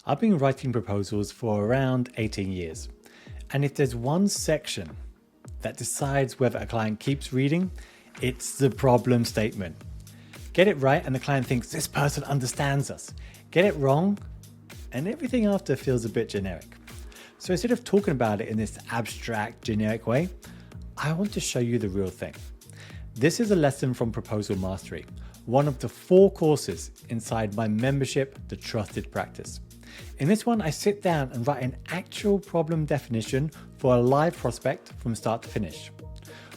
I've been writing proposals for around 18 years. And if there's one section that decides whether a client keeps reading, it's the problem statement. Get it right and the client thinks this person understands us. Get it wrong and everything after feels a bit generic. So instead of talking about it in this abstract, generic way, I want to show you the real thing. This is a lesson from Proposal Mastery, one of the 4 courses inside my membership, The Trusted Practice. In this one, I sit down and write an actual problem definition for a live prospect from start to finish.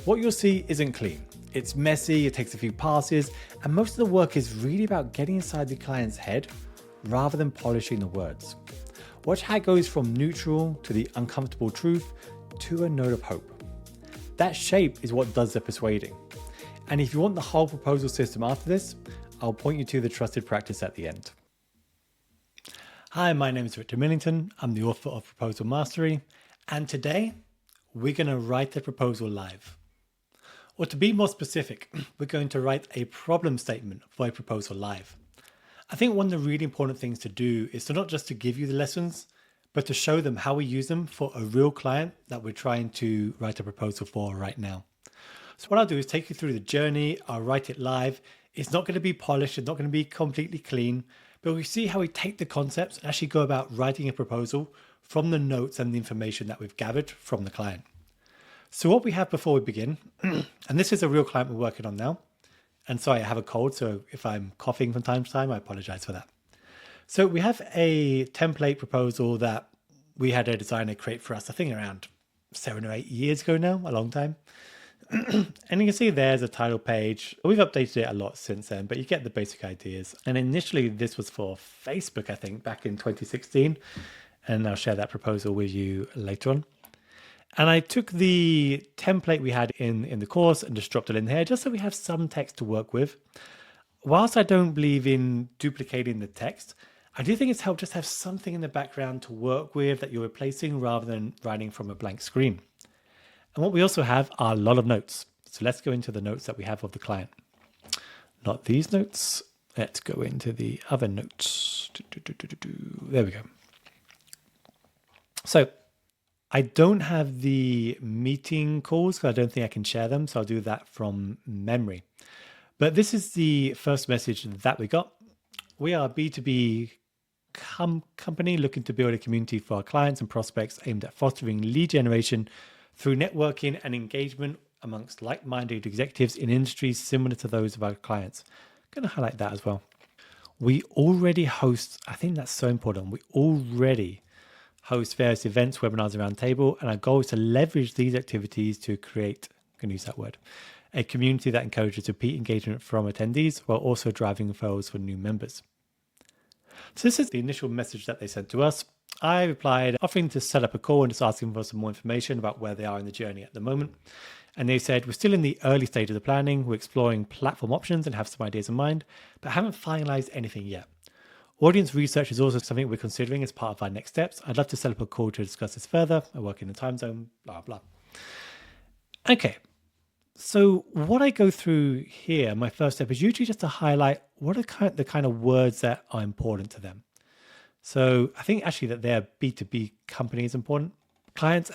What you'll see isn't clean. It's messy, it takes a few passes, and most of the work is really about getting inside the client's head rather than polishing the words. Watch how it goes from neutral to the uncomfortable truth to a note of hope. That shape is what does the persuading. And if you want the whole proposal system after this, I'll point you to the Trusted Practice at the end. Hi, my name is Richard Millington. I'm the author of Proposal Mastery. And today, we're going to write a proposal live. Or to be more specific, we're going to write a problem statement for a proposal live. I think one of the really important things to do is to not just to give you the lessons, but to show them how we use them for a real client that we're trying to write a proposal for right now. So what I'll do is take you through the journey. I'll write it live. It's not going to be polished. It's not going to be completely clean, but we see how we take the concepts and actually go about writing a proposal from the notes and the information that we've gathered from the client. So what we have before we begin, and this is a real client we're working on now. And sorry, I have a cold, so if I'm coughing from time to time, I apologize for that. So we have a template proposal that we had a designer create for us, I think around 7 or 8 years ago now, a long time. And you can see there's a title page. We've updated it a lot since then, but you get the basic ideas. And initially this was for Facebook, I think, back in 2016. And I'll share that proposal with you later on. And I took the template we had in the course and just dropped it in here just so we have some text to work with. Whilst I don't believe in duplicating the text, I do think it's helpful just have something in the background to work with that you're replacing rather than writing from a blank screen. And what we also have are a lot of notes. So let's go into the notes that we have of the client. Not these notes. Let's go into the other notes. There we go. So I don't have the meeting calls because I don't think I can share them. So I'll do that from memory. But this is the first message that we got. We are a B2B company looking to build a community for our clients and prospects aimed at fostering lead generation through networking and engagement amongst like-minded executives in industries similar to those of our clients. I'm going to highlight that as well. We already host, I think that's so important, we already host various events, webinars, and roundtable, and our goal is to leverage these activities to create, I'm going to use that word, a community that encourages repeat engagement from attendees while also driving referrals for new members. So this is the initial message that they sent to us. I replied, offering to set up a call and just asking for some more information about where they are in the journey at the moment. And they said, we're still in the early stage of the planning. We're exploring platform options and have some ideas in mind, but haven't finalized anything yet. Audience research is also something we're considering as part of our next steps. I'd love to set up a call to discuss this further. I work in the time zone, blah, blah. Okay. So what I go through here, my first step is usually just to highlight what are the kind of words that are important to them. So I think actually that their B2B company is important. Clients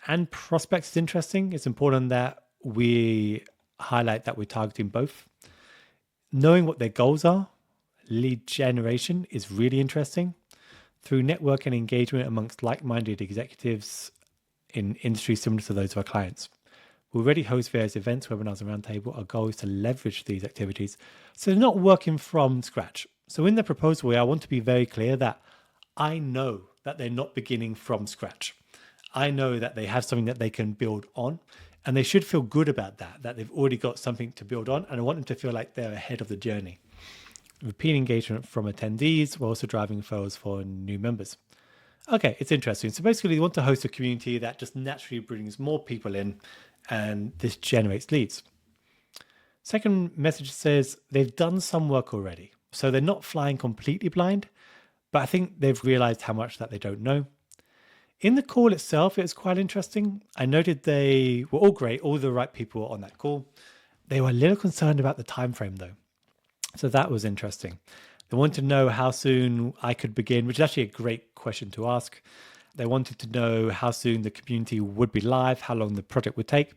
and prospects is interesting. It's important that we highlight that we're targeting both. Knowing what their goals are, lead generation is really interesting. Through network and engagement amongst like-minded executives in industries similar to those of our clients. We already host various events, webinars, and roundtable. Our goal is to leverage these activities. So they're not working from scratch. So in the proposal, I want to be very clear that I know that they're not beginning from scratch. I know that they have something that they can build on, and they should feel good about that they've already got something to build on, and I want them to feel like they're ahead of the journey. Repeat engagement from attendees, we're also driving referrals for new members. Okay, it's interesting. So basically, you want to host a community that just naturally brings more people in, and this generates leads. Second message says they've done some work already. So they're not flying completely blind, but I think they've realized how much that they don't know. In the call itself, it was quite interesting. I noted they were all great, all the right people on that call. They were a little concerned about the time frame though. So that was interesting. They wanted to know how soon I could begin, which is actually a great question to ask. They wanted to know how soon the community would be live, how long the project would take.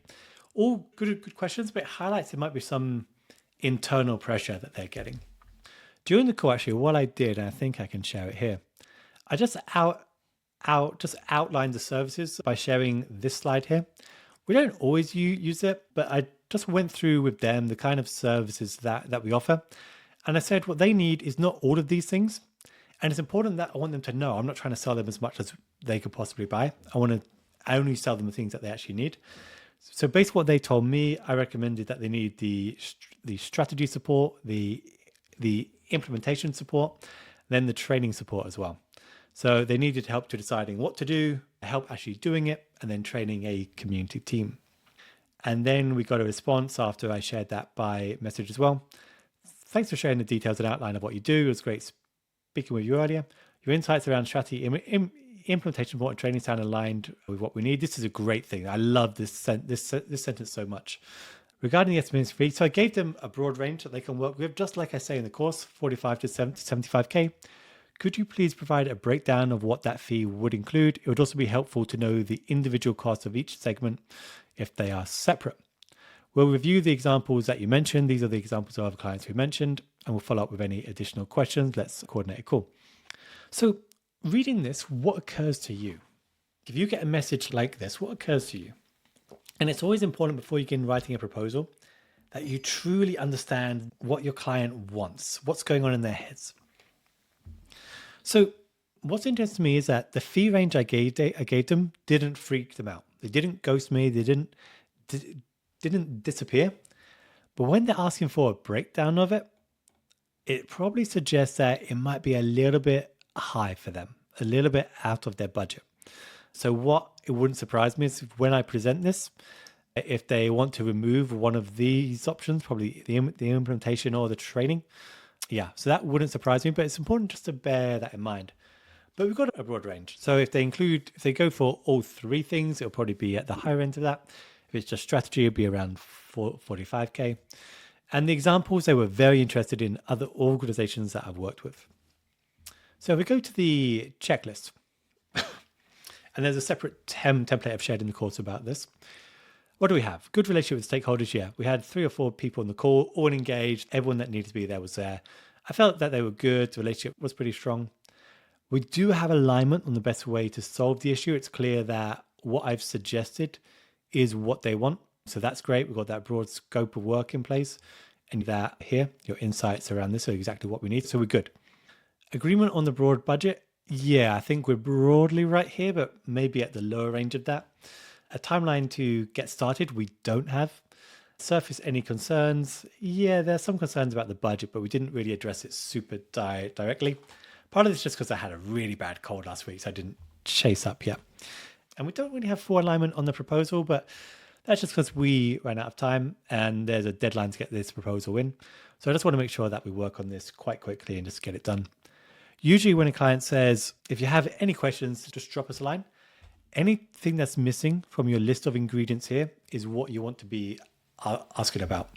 All good questions, but it highlights there might be some internal pressure that they're getting. During the call, actually, what I did, and I think I can share it here, I just outlined the services by sharing this slide here. We don't always use it, but I just went through with them the kind of services that we offer. And I said what they need is not all of these things. And it's important that I want them to know I'm not trying to sell them as much as they could possibly buy. I only sell them the things that they actually need. So based on what they told me, I recommended that they need the strategy support, the implementation support, then the training support as well. So they needed help to deciding what to do, help actually doing it, and then training a community team. And then we got a response after I shared that by message as well. Thanks for sharing the details and outline of what you do. It was great speaking with you earlier. Your insights around strategy, implementation support, and training sound aligned with what we need. This is a great thing. I love this sentence so much. Regarding the estimated fee, so I gave them a broad range that they can work with, just like I say in the course, 45 to 75K. Could you please provide a breakdown of what that fee would include? It would also be helpful to know the individual costs of each segment if they are separate. We'll review the examples that you mentioned. These are the examples of other clients we mentioned, and we'll follow up with any additional questions. Let's coordinate a call. So reading this, what occurs to you? If you get a message like this, what occurs to you? And it's always important before you begin writing a proposal that you truly understand what your client wants, what's going on in their heads. So what's interesting to me is that the fee range I gave them didn't freak them out. They didn't ghost me. They didn't disappear. But when they're asking for a breakdown of it, it probably suggests that it might be a little bit high for them, a little bit out of their budget. So what it wouldn't surprise me is when I present this, if they want to remove one of these options, probably the implementation or the training. Yeah, so that wouldn't surprise me, but it's important just to bear that in mind. But we've got a broad range. So if they go for all three things, it'll probably be at the higher end of that. If it's just strategy, it'll be around 45K. And the examples, they were very interested in other organizations that I've worked with. So we go to the checklist. And there's a separate template I've shared in the course about this. What do we have? Good relationship with stakeholders. Yeah, we had 3 or 4 people on the call, all engaged. Everyone that needed to be there was there. I felt that they were good. The relationship was pretty strong. We do have alignment on the best way to solve the issue. It's clear that what I've suggested is what they want. So that's great. We've got that broad scope of work in place. And that here, your insights around this are exactly what we need. So we're good. Agreement on the broad budget. Yeah, I think we're broadly right here, but maybe at the lower range of that. A timeline to get started, we don't have. Surface any concerns? Yeah, there's some concerns about the budget, but we didn't really address it super directly. Part of this is just because I had a really bad cold last week, so I didn't chase up yet. And we don't really have full alignment on the proposal, but that's just because we ran out of time and there's a deadline to get this proposal in. So I just want to make sure that we work on this quite quickly and just get it done. Usually when a client says, if you have any questions, just drop us a line. Anything that's missing from your list of ingredients here is what you want to be asking about.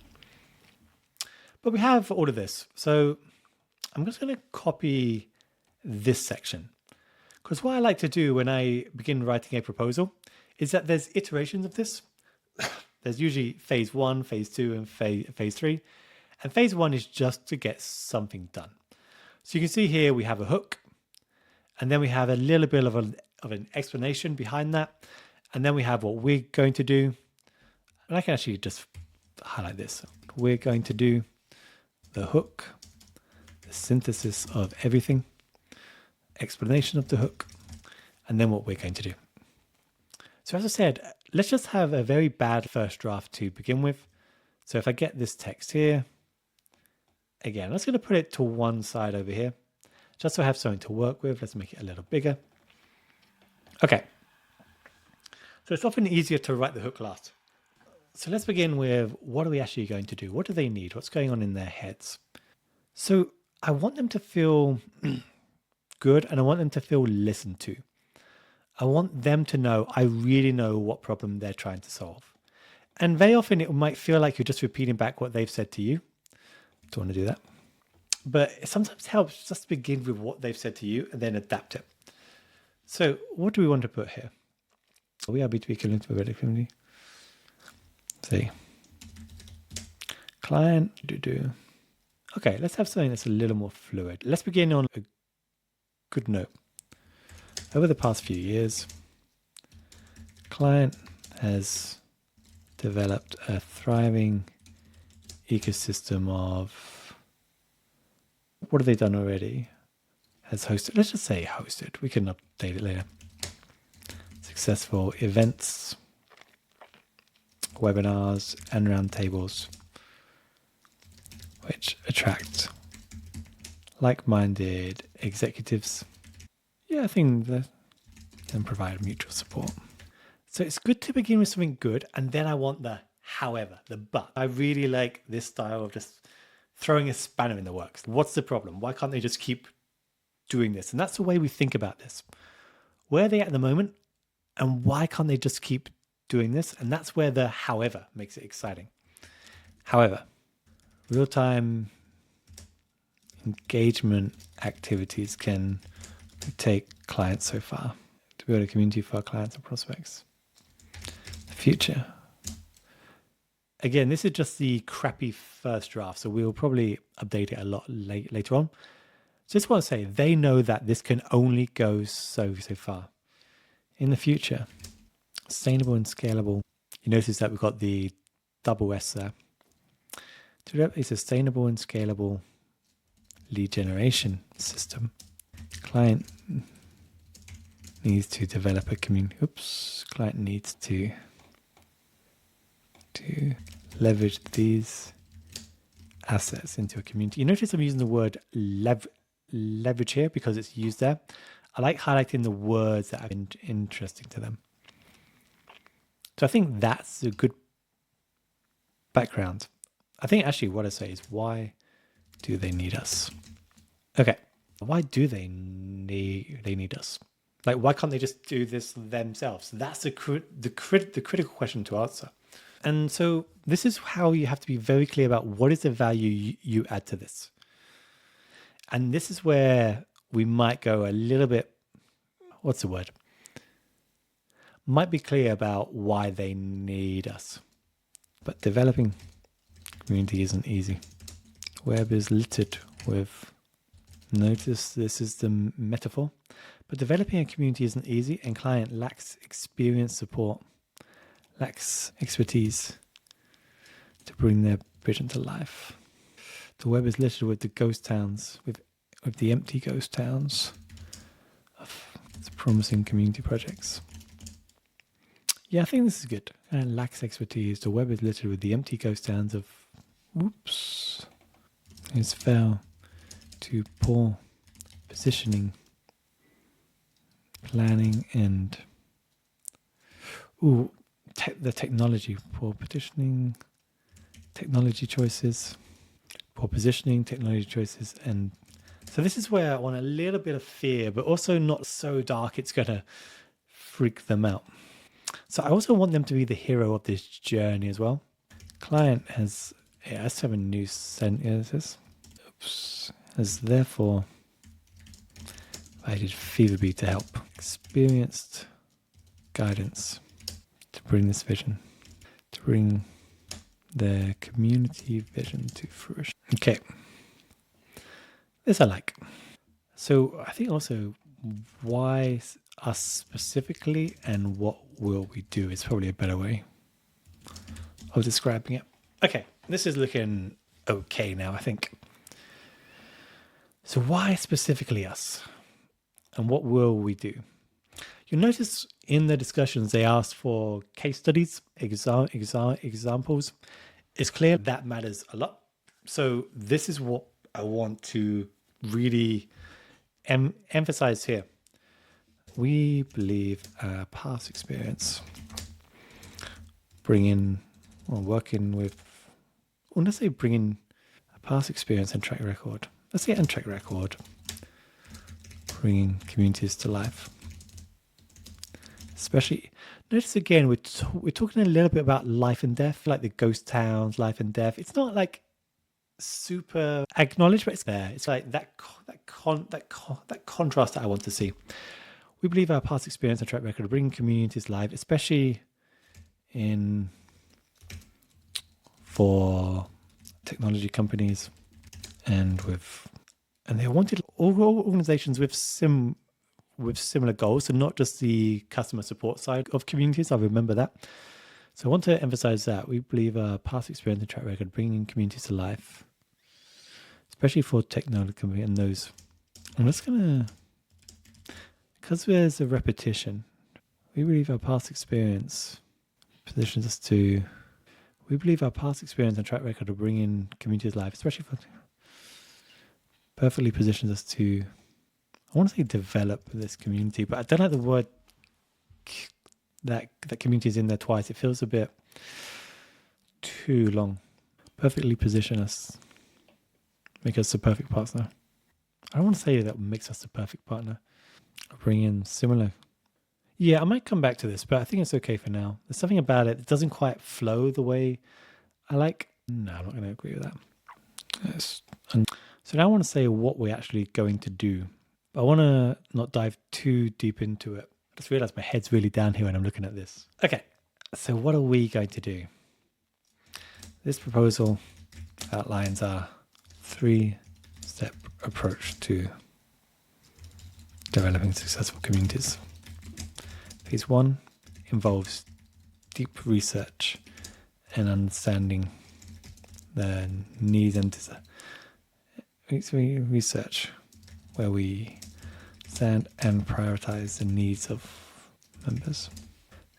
But we have all of this. So I'm just going to copy this section. Because what I like to do when I begin writing a proposal is that there's iterations of this. There's usually phase 1, phase 2, and phase 3. And phase 1 is just to get something done. So you can see here we have a hook. And then we have a little bit of an explanation behind that. And then we have what we're going to do. And I can actually just highlight this. We're going to do the hook, the synthesis of everything, explanation of the hook, and then what we're going to do. So as I said, let's just have a very bad first draft to begin with. So if I get this text here, again, I'm just going to put it to one side over here, just so I have something to work with. Let's make it a little bigger. Okay. So it's often easier to write the hook last. So let's begin with what are we actually going to do? What do they need? What's going on in their heads? So I want them to feel good and I want them to feel listened to. I want them to know I really know what problem they're trying to solve. And very often it might feel like you're just repeating back what they've said to you. Don't want to do that. but it sometimes helps just to begin with what they've said to you and then adapt it. So what do we want to put here? We are B2B equivalent to a Reddit community. See. Client, Okay, let's have something that's a little more fluid. Let's begin on a good note. Over the past few years, client has developed a thriving ecosystem of, what have they done already? Has hosted, let's just say hosted. We can update it later. Successful events, webinars, and roundtables, which attract like-minded executives. Yeah, I think that can provide mutual support. So it's good to begin with something good, and then I want the however, the but. I really like this style of just throwing a spanner in the works. What's the problem? Why can't they just keep doing this? And that's the way we think about this. Where are they at the moment, and why can't they just keep doing this? And that's where the however makes it exciting. However, real-time engagement activities can take clients so far to build a community for our clients and prospects. The future. Again, this is just the crappy first draft, so we'll probably update it a lot later on. Just want to say, they know that this can only go so far. In the future, sustainable and scalable. You notice that we've got the double S there. To develop a sustainable and scalable lead generation system, client needs to develop a community. Client needs to leverage these assets into a community. You notice I'm using the word leverage here because it's used there. I like highlighting the words that are interesting to them. So I think that's a good background. I think actually what I say is, why do they need us? Okay, why do they need us? Like, why can't they just do this themselves? That's the critical question to answer. And so this is how you have to be very clear about what is the value you add to this. And this is where we might go a little bit, what's the word? Might be clear about why they need us. But developing community isn't easy. Web is littered with, notice this is the metaphor, but developing a community isn't easy, and client lacks experience, support, lacks expertise to bring their vision to life. The web is littered with the ghost towns, with the empty ghost towns of promising community projects. Yeah, I think this is good. And lacks expertise. The web is littered with the empty ghost towns of it's fail to poor positioning, planning, and the technology, poor positioning, technology choices, poor positioning, technology choices. And so this is where I want a little bit of fear, but also not so dark it's going to freak them out. So I also want them to be the hero of this journey as well. Client has, let's have a new sentence. Has therefore invited Feverbee to help. Experienced guidance to bring this vision, to bring their community vision to fruition. Okay. This I like. So I think also why us specifically and what will we do is probably a better way of describing it. Okay, this is looking okay now, I think. So why specifically us? And what will we do? You'll notice in the discussions they asked for case studies, examples. It's clear that matters a lot. So this is what I want to really emphasize here. We believe our past experience let's say bringing a past experience and track record. Let's say and track record, bringing communities to life. Especially, notice again, we're talking a little bit about life and death, like the ghost towns, life and death. It's not like super acknowledged, but it's there. It's like that contrast that I want to see. We believe our past experience and track record of bringing communities live, especially for technology companies and they wanted all organizations with similar goals, so not just the customer support side of communities. I remember that. So I want to emphasize that we believe our past experience and track record bringing communities to life, especially for technology companies and those. I'm just gonna, because there's a repetition, we believe our past experience positions us to. We believe our past experience and track record of bringing communities live, especially for perfectly positions us to, I want to say develop this community, but I don't like the word that community is in there twice. It feels a bit too long. Perfectly position us, make us the perfect partner. I don't want to say that makes us the perfect partner. Bring in similar. Yeah, I might come back to this, but I think it's okay for now. There's something about it that doesn't quite flow the way I like. No, I'm not going to agree with that. Yes. So now I want to say what we're actually going to do. But I want to not dive too deep into it. I just realized my head's really down here when I'm looking at this. Okay, so what are we going to do? This proposal outlines our 3-step approach to developing successful communities. Phase 1 involves deep research and understanding the needs and research where we stand and prioritize the needs of members.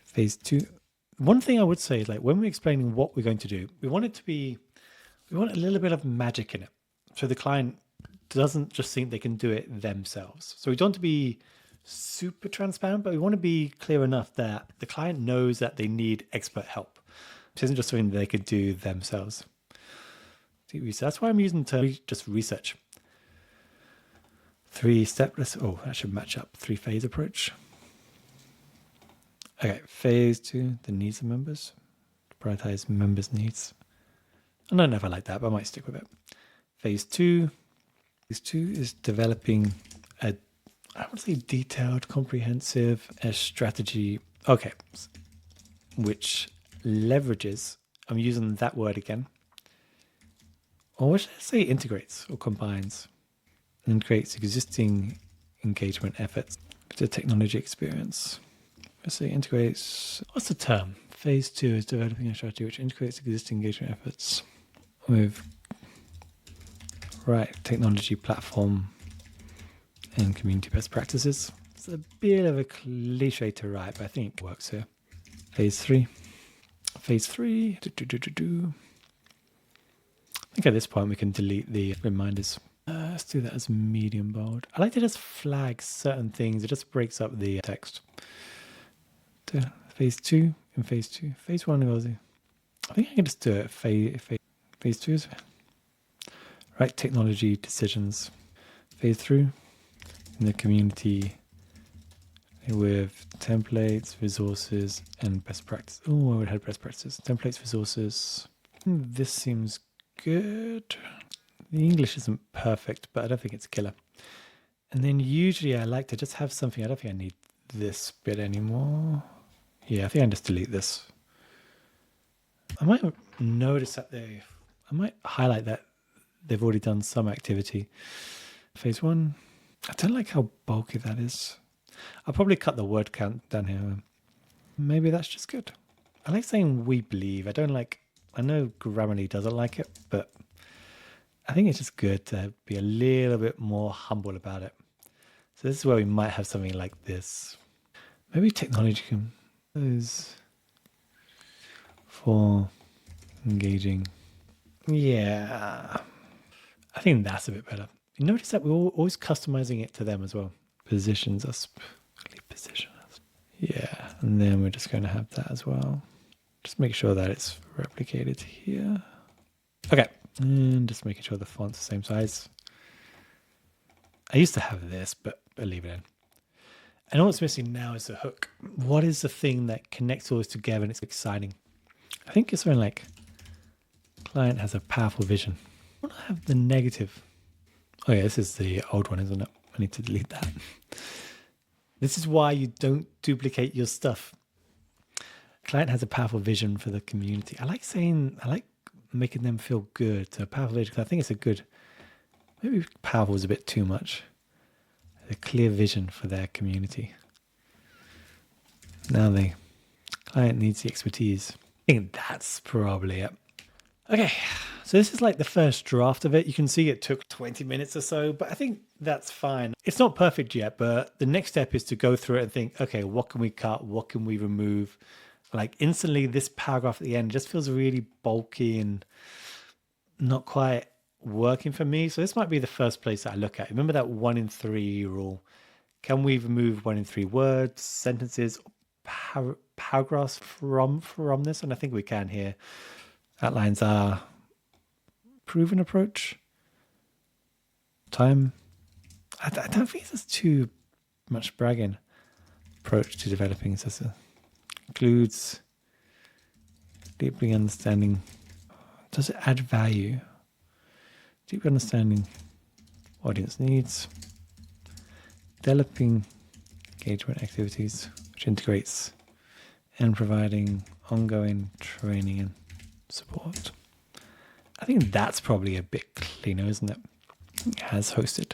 Phase 2. One thing I would say is, like, when we're explaining what we're going to do, we want a little bit of magic in it. So the client doesn't just think they can do it themselves. So we don't want to be super transparent, but we want to be clear enough that the client knows that they need expert help. It isn't just something they could do themselves. That's why I'm using the term just research. 3-step, that should match up. 3-phase approach. Okay, phase 2, the needs of members. Prioritize members' needs. I don't know if I like that, but I might stick with it. Phase 2 is developing I would say detailed, comprehensive strategy. Okay, which leverages, I'm using that word again, or what should I say, integrates or combines, and creates existing engagement efforts to technology experience. Let's say integrates, what's the term? Phase 2 is developing a strategy which integrates existing engagement efforts with technology platform and community best practices. It's a bit of a cliche to write, but I think it works here. Phase 3. I think at this point we can delete the reminders. Let's do that as medium bold. I like to just flag certain things. It just breaks up the text. Phase 2 and phase 2. Phase 1 goes. I think I can just do it. Phase 2 is technology decisions. Phase 3. In the community with templates, resources, and best practice. Oh, I would have best practices. Templates, resources. This seems good. The English isn't perfect, but I don't think it's killer. And then usually I like to just have something. I don't think I need this bit anymore. Yeah, I think I just delete this. I might notice that I might highlight that they've already done some activity. Phase 1. I don't like how bulky that is. I'll probably cut the word count down here. Maybe that's just good. I like saying we believe. I know Grammarly doesn't like it, but I think it's just good to be a little bit more humble about it. So this is where we might have something like this. Maybe technology can use for engaging. Yeah, I think that's a bit better. You notice that we're always customizing it to them as well. Position us. Yeah, and then we're just going to have that as well. Just make sure that it's replicated here. Okay, and just making sure the font's the same size. I used to have this, but I'll leave it in. And all it's missing now is the hook. What is the thing that connects all this together and it's exciting? I think it's something like client has a powerful vision. want to have the negative. Oh yeah, this is the old one, isn't it? I need to delete that. This is why you don't duplicate your stuff. Client has a powerful vision for the community. I like making them feel good. So powerful vision, because I think it's a good, maybe powerful is a bit too much. A clear vision for their community. Now the client needs the expertise. I think that's probably it. Okay, so this is like the first draft of it. You can see it took 20 minutes or so, but I think that's fine. It's not perfect yet, but the next step is to go through it and think, okay, what can we cut? What can we remove? Like instantly this paragraph at the end just feels really bulky and not quite working for me. So this might be the first place that I look at. Remember that 1 in 3 rule. Can we remove 1 in 3 words, sentences, paragraphs from this? And I think we can here. Outlines our proven approach. Time. I don't think this is too much bragging. Approach to developing system. Includes deeply understanding. Does it add value? Deep understanding audience needs. Developing engagement activities, which integrates and providing ongoing training and support. I think that's probably a bit cleaner, isn't it? Has hosted.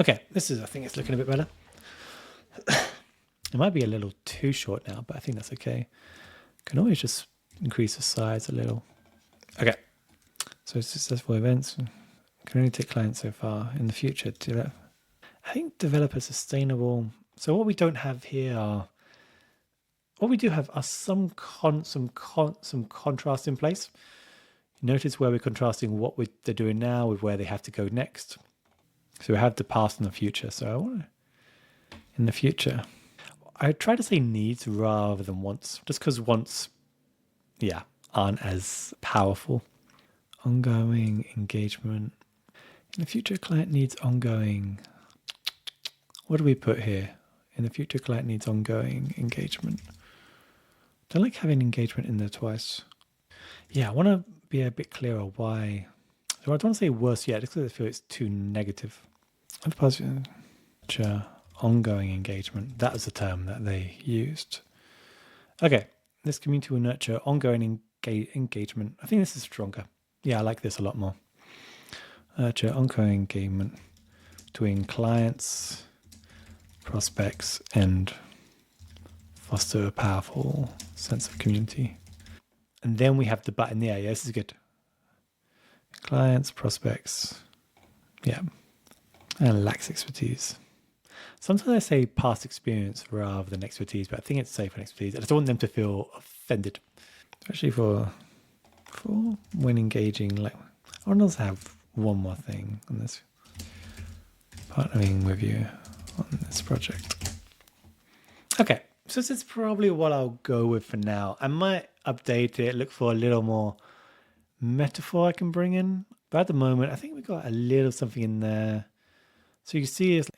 Okay, I think it's looking a bit better. It might be a little too short now, but I think that's okay. Can always just increase the size a little. Okay, so successful events can only take clients so far. In the future, I think develop a sustainable. So what we don't have here are, what we do have are some contrast in place. Notice where we're contrasting what they're doing now with where they have to go next. So we have the past and the future. So I want to, in the future, I try to say needs rather than wants, just because wants, aren't as powerful. Ongoing engagement. In the future, client needs ongoing. What do we put here? In the future, client needs ongoing engagement. Don't like having engagement in there twice. Yeah, I want to be a bit clearer why. So I don't want to say worse yet, just because I feel it's too negative. Ongoing engagement. That was the term that they used. Okay, this community will nurture ongoing engagement. I think this is stronger. Yeah, I like this a lot more. Nurture ongoing engagement between clients, prospects, and foster a powerful sense of community. And then we have the button there. Yeah, this is good. Clients, prospects, and lacks expertise. Sometimes I say past experience rather than expertise, but I think it's safe on expertise. I just don't want them to feel offended. Especially for when engaging. Like, I want to have one more thing on this. Partnering with you on this project. Okay, so this is probably what I'll go with for now. I might update it, look for a little more metaphor I can bring in. But at the moment, I think we got a little something in there. So you see it's,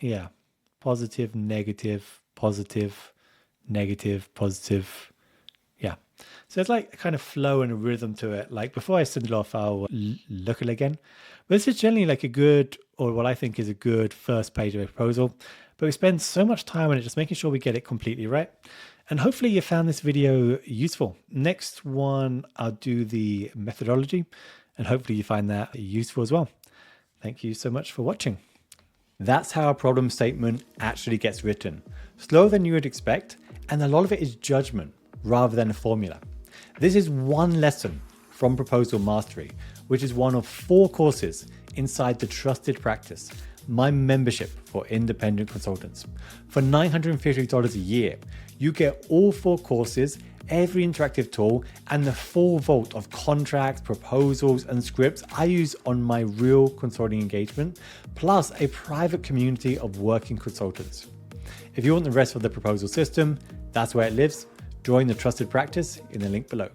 positive, negative, positive, negative, positive. Yeah. So it's like a kind of flow and a rhythm to it. Like before I send it off, I'll look at it again. But this is generally like a good, or what I think is a good first page of a proposal. But we spend so much time on it, just making sure we get it completely right. And hopefully you found this video useful. Next one, I'll do the methodology, and hopefully you find that useful as well. Thank you so much for watching. That's how a problem statement actually gets written. Slower than you would expect, and a lot of it is judgment rather than a formula. This is one lesson from Proposal Mastery, which is one of 4 courses inside the Trusted Practice, my membership for independent consultants. For $950 a year, you get all 4 courses, every interactive tool, and the full vault of contracts, proposals, and scripts I use on my real consulting engagement, plus a private community of working consultants. If you want the rest of the proposal system, that's where it lives. Join the Trusted Practice in the link below.